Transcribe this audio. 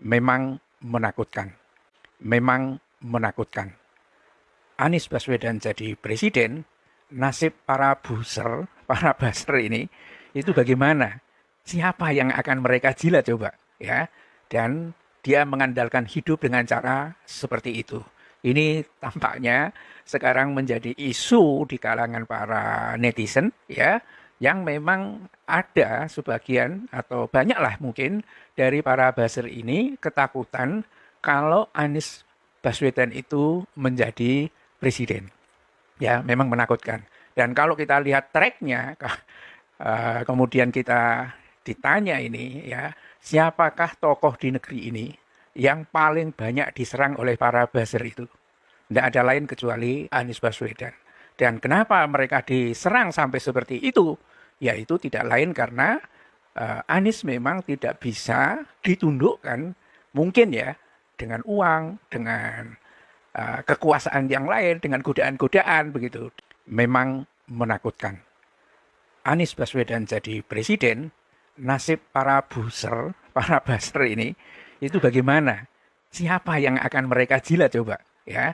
Memang menakutkan. Memang menakutkan. Anies Baswedan jadi presiden, nasib para buzzer, para buzzer ini, itu bagaimana? Siapa yang akan mereka jilat coba? Ya, dan dia mengandalkan hidup dengan cara seperti itu. Ini tampaknya sekarang menjadi isu di kalangan para netizen, ya, yang memang ada sebagian atau banyaklah mungkin dari para buzzer ini ketakutan kalau Anies Baswedan itu menjadi presiden. Ya, memang menakutkan. Dan kalau kita lihat tracknya, kemudian kita ditanya ini, ya, siapakah tokoh di negeri ini yang paling banyak diserang oleh para buzzer itu? Tidak ada lain kecuali Anies Baswedan. Dan kenapa mereka diserang sampai seperti itu? Yaitu tidak lain karena Anies memang tidak bisa ditundukkan, mungkin ya, dengan uang, dengan kekuasaan yang lain, dengan godaan-godaan begitu. Memang menakutkan. Anies Baswedan jadi presiden, nasib para buzzer, para buzzer ini, itu bagaimana? Siapa yang akan mereka jilat coba? Ya,